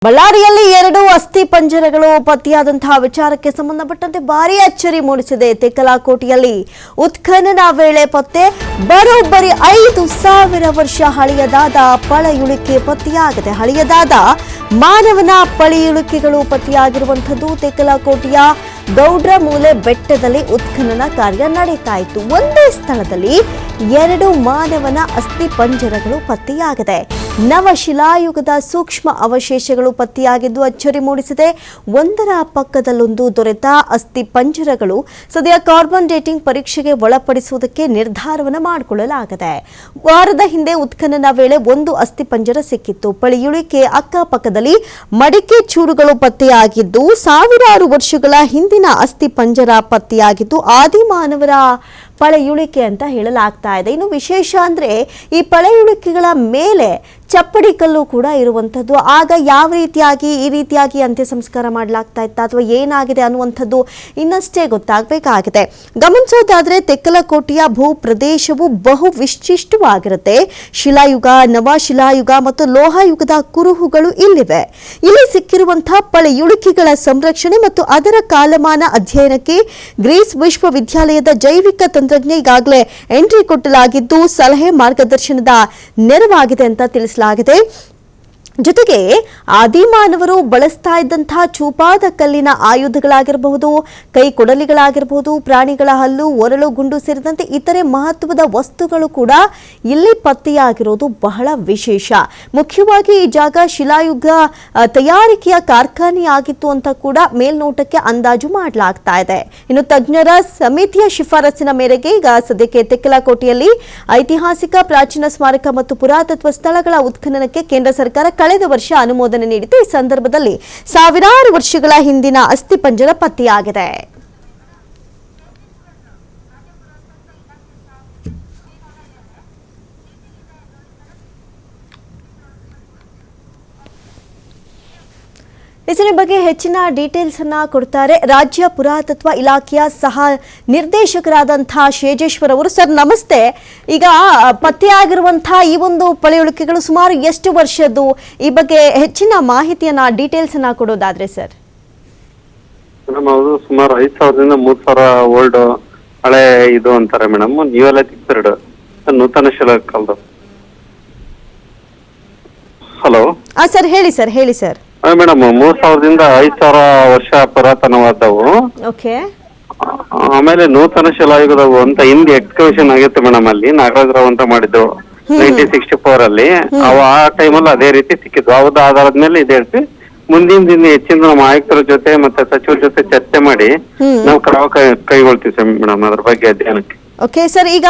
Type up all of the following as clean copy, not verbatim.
ಬಳ್ಳಾರಿಯಲ್ಲಿ 2 ಅಸ್ಥಿ ಪಂಜರಗಳು ಪತ್ತೆಯಾದಂತಹ ವಿಚಾರಕ್ಕೆ ಸಂಬಂಧಪಟ್ಟಂತೆ ಭಾರಿ ಅಚ್ಚರಿ ಮೂಡಿಸಿದೆ. ತೆಕ್ಕಲಕೋಟೆಯಲ್ಲಿ ಉತ್ಖನನ ವೇಳೆ ಪತ್ತೆ ಬರೋಬ್ಬರಿ 5,000 ವರ್ಷ ಹಳೆಯದಾದ ಪಳೆಯುಳಿಕೆ ಪತ್ತೆಯಾಗಿದೆ. ಹಳೆಯದಾದ ಮಾನವನ ಪಳೆಯುಳಿಕೆಗಳು ಪತ್ತೆಯಾಗಿರುವಂತದ್ದು ತೆಕ್ಕಲಕೋಟೆಯ ಗೌಡ್ರಮೂಲೆ ಬೆಟ್ಟದಲ್ಲಿ ಉತ್ಖನನ ಕಾರ್ಯ ನಡೀತಾ ಇತ್ತು. ಒಂದೇ ಸ್ಥಳದಲ್ಲಿ 2 ಮಾನವನ ಅಸ್ಥಿ ಪಂಜರಗಳು ಪತ್ತೆಯಾಗಿದೆ. ನವಶಿಲಾಯುಗದ ಸೂಕ್ಷ್ಮ ಅವಶೇಷಗಳು ಪತ್ತೆಯಾಗಿದ್ದು ಅಚ್ಚರಿ ಮೂಡಿಸಿದೆ. ಒಂದರ ಪಕ್ಕದಲ್ಲೊಂದು ದೊರೆತ ಅಸ್ಥಿ ಪಂಜರಗಳು ಸದ್ಯ ಕಾರ್ಬನ್ ಡೇಟಿಂಗ್ ಪರೀಕ್ಷೆಗೆ ಒಳಪಡಿಸುವುದಕ್ಕೆ ನಿರ್ಧಾರವನ್ನು ಮಾಡಿಕೊಳ್ಳಲಾಗಿದೆ. ವಾರದ ಹಿಂದೆ ಉತ್ಖನನ ವೇಳೆ 1 ಅಸ್ಥಿ ಪಂಜರ ಸಿಕ್ಕಿತ್ತು. ಪಳೆಯುಳಿಕೆ ಅಕ್ಕಪಕ್ಕದಲ್ಲಿ ಮಡಿಕೆ ಚೂರುಗಳು ಪತ್ತೆಯಾಗಿದ್ದು ಸಾವಿರಾರು ವರ್ಷಗಳ ಹಿಂದಿನ ಅಸ್ಥಿ ಪಂಜರ ಪತ್ತೆಯಾಗಿದ್ದು ಆದಿಮಾನವರ ಪಳೆಯುಳಿಕೆ ಅಂತ ಹೇಳಲಾಗ್ತಾ ಇದೆ. ಇನ್ನು ವಿಶೇಷ ಅಂದ್ರೆ ಈ ಪಳೆಯುಳಿಕೆಗಳ ಮೇಲೆ ಚಪ್ಪಡಿ ಕಲ್ಲು ಕೂಡ ಇರುವಂಥದ್ದು. ಆಗ ಯಾವ ರೀತಿಯಾಗಿ ಈ ರೀತಿಯಾಗಿ ಅಂತ್ಯ ಸಂಸ್ಕಾರ ಮಾಡಲಾಗ್ತಾ ಇತ್ತ ಅಥವಾ ಏನಾಗಿದೆ ಅನ್ನುವಂಥದ್ದು ಇನ್ನಷ್ಟೇ ಗೊತ್ತಾಗಬೇಕಾಗಿದೆ. ಗಮನಿಸೋದಾದ್ರೆ ತೆಕ್ಕಲಕೋಟೆಯ ಭೂ ಪ್ರದೇಶವು ಬಹು ವಿಶಿಷ್ಟವಾಗಿರುತ್ತೆ. ಶಿಲಾಯುಗ, ನವಶಿಲಾಯುಗ ಮತ್ತು ಲೋಹಯುಗದ ಕುರುಹುಗಳು ಇಲ್ಲಿವೆ. ಇಲ್ಲಿ ಸಿಕ್ಕಿರುವಂತಹ ಪಳೆಯುಳಿಕೆಗಳ ಸಂರಕ್ಷಣೆ ಮತ್ತು ಅದರ ಕಾಲಮಾನ ಅಧ್ಯಯನಕ್ಕೆ ಗ್ರೀಸ್ ವಿಶ್ವವಿದ್ಯಾಲಯದ ಜೈವಿಕ ತಂತ್ರಜ್ಞ ಈಗಾಗಲೇ ಎಂಟ್ರಿ ಕೊಟ್ಟಲಾಗಿದ್ದು ಸಲಹೆ ಮಾರ್ಗದರ್ಶನದ ನೆರವಾಗಿದೆ ಅಂತ ತಿಳಿಸಲಾಗಿದೆ. ಜೊತೆಗೆ ಆದಿಮಾನವರು ಬಳಸ್ತಾ ಇದ್ದಂತಹ ಚೂಪಾದ ಕಲ್ಲಿನ ಆಯುಧಗಳಾಗಿರಬಹುದು, ಕೈ ಕೊಡಲಿಗಳಾಗಿರಬಹುದು, ಪ್ರಾಣಿಗಳ ಹಲ್ಲು, ಒರಳು, ಗುಂಡು ಸೇರಿದಂತೆ ಇತರೆ ಮಹತ್ವದ ವಸ್ತುಗಳು ಕೂಡ ಇಲ್ಲಿ ಪತ್ತೆಯಾಗಿರೋದು ಬಹಳ ವಿಶೇಷ. ಮುಖ್ಯವಾಗಿ ಈ ಜಾಗ ಶಿಲಾಯುಗ ತಯಾರಿಕೆಯ ಕಾರ್ಖಾನೆಯಾಗಿತ್ತು ಅಂತ ಕೂಡ ಮೇಲ್ನೋಟಕ್ಕೆ ಅಂದಾಜು ಮಾಡಲಾಗ್ತಾ ಇದೆ. ಇನ್ನು ತಜ್ಞರ ಸಮಿತಿಯ ಶಿಫಾರಸಿನ ಮೇರೆಗೆ ಈಗ ಸದ್ಯಕ್ಕೆ ತೆಕ್ಕಲಕೋಟೆಯಲ್ಲಿ ಐತಿಹಾಸಿಕ ಪ್ರಾಚೀನ ಸ್ಮಾರಕ ಮತ್ತು ಪುರಾತತ್ವ ಸ್ಥಳಗಳ ಉತ್ಖನನಕ್ಕೆ ಕೇಂದ್ರ ಸರ್ಕಾರ ಕಳೆದ ವರ್ಷ ಅನುಮೋದನೆ ನೀಡಿದ್ದು ಈ ಸಂದರ್ಭದಲ್ಲಿ ಸಾವಿರಾರು ವರ್ಷಗಳ ಹಿಂದಿನ ಅಸ್ಥಿ ಪಂಜರ ಪತ್ತೆಯಾಗಿದೆ. ಇದರ ಬಗ್ಗೆ ಹೆಚ್ಚಿನ ಡೀಟೇಲ್ಸ್ ಅನ್ನ ಕೊಡ್ತಾರೆ ರಾಜ್ಯ ಪುರಾತತ್ವ ಇಲಾಖೆಯ ಸಹ ನಿರ್ದೇಶಕರಾದಂತಹ ಶೇಜೇಶ್ವರ್ ಅವರು. ಸರ್ ನಮಸ್ತೆ. ಈಗ ಪತ್ತೆಯಾಗಿರುವಂತಹ ಈ ಒಂದು ಪಳೆಯುಳಿಕೆಗಳು ಸುಮಾರು ಎಷ್ಟು ವರ್ಷದ್ದು? ಈ ಬಗ್ಗೆ ಹೆಚ್ಚಿನ ಮಾಹಿತಿಯನ್ನ ಡೀಟೇಲ್ಸ್ ಅನ್ನ ಕೊಡೋದಾದ್ರೆ ಸರ್. ಮೇಡಮ್ ಅದು ಸುಮಾರು 5,000ರಿಂದ 3,000 ಓಲ್ಡ್ ಹಳೆ ಇದು ಅಂತಾರೆ ಮೇಡಮ್. ನ್ಯೂಲಿಥಿಕ್ ನೂತನ ಶಿಲಾಕಾಲದ. ಹಲೋ ಸರ್ ಹೇಳಿ ಸರ್. ಹೇಳಿ ಸರ್. ಮೇಡಮ್ 3,000ದಿಂದ 5,000 ವರ್ಷ ಪುರಾತನವಾದವು. ಓಕೆ. ಆಮೇಲೆ ನೂತನ ಶಿಲಾಯುಗದವು ಅಂತ ಹಿಂದೆ ಎಕ್ಸ್ಕವೇಷನ್ ಆಗಿತ್ತು ಮೇಡಮ್. ಅಲ್ಲಿ ನಾಗರಾಜರಾವ್ ಅಂತ ಮಾಡಿದ್ದು 1964 ಅಲ್ಲಿ. ಆ ಟೈಮಲ್ಲಿ ಅದೇ ರೀತಿ ಸಿಕ್ಕಿದ್ವು. ಅವದ ಆಧಾರದ ಮೇಲೆ ಇದೇ ರೀತಿ ಮುಂದಿನ ದಿನ ಹೆಚ್ಚಿನ ನಮ್ಮ ಆಯುಕ್ತರ ಜೊತೆ ಮತ್ತೆ ಸಚಿವರ ಜೊತೆ ಚರ್ಚೆ ಮಾಡಿ ನಾವು ಕ್ರಮ ಕೈಗೊಳ್ತೀವಿ ಮೇಡಮ್ ಅದ್ರ ಬಗ್ಗೆ ಅಧ್ಯಯನಕ್ಕೆ. Okay sir. ಈಗ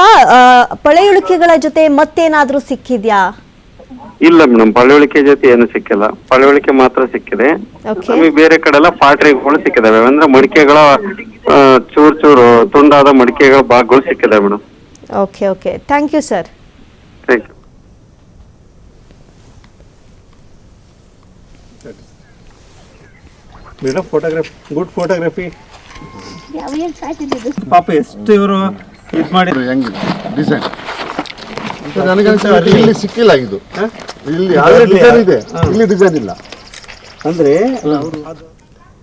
ಪಳೆಯುಳಿಕೆಗಳ ಜೊತೆ ಮತ್ತೇನಾದ್ರೂ ಸಿಕ್ಕಿದ್ಯಾ? ಇಲ್ಲ ಮೇಡಮ್, ಪಳೆಯುಳಿಕೆ ಜೊತೆ ಏನು ಸಿಕ್ಕಿಲ್ಲ. ಪಳೆಯುಳಿಕೆ ಮಾತ್ರ ಸಿಕ್ಕಿದೆ. ನಮಗೆ ಬೇರೆ ಕಡೆ ಎಲ್ಲ ಪಾಟ್ರಿಗಳು ಸಿಕ್ಕಿದಾವೆ. ಅಂದ್ರೆ ಮಡಿಕೆಗಳ ಚೂರು ತುಂಡಾದ ಮಡಿಕೆಗಳ ಭಾಗಗಳು ಸಿಕ್ಕಿದಾವೆ madam. Okay okay, thank you sir. Thank you madam. Photography, good photography ಪಾಪ ಎಷ್ಟು ಇವರು ಇದು ಮಾಡಿ ಹೆಂಗಿದೆ ಡಿಸೈನ್ ಇಲ್ಲಿ ಸಿಕ್ಕಿಲ್ಲ. ಇದು ಇಲ್ಲಿ ಡಿಸೈನ್ ಇದೆ, ಇಲ್ಲಿ ಡಿಸೈನ್ ಇಲ್ಲ ಅಂದ್ರೆ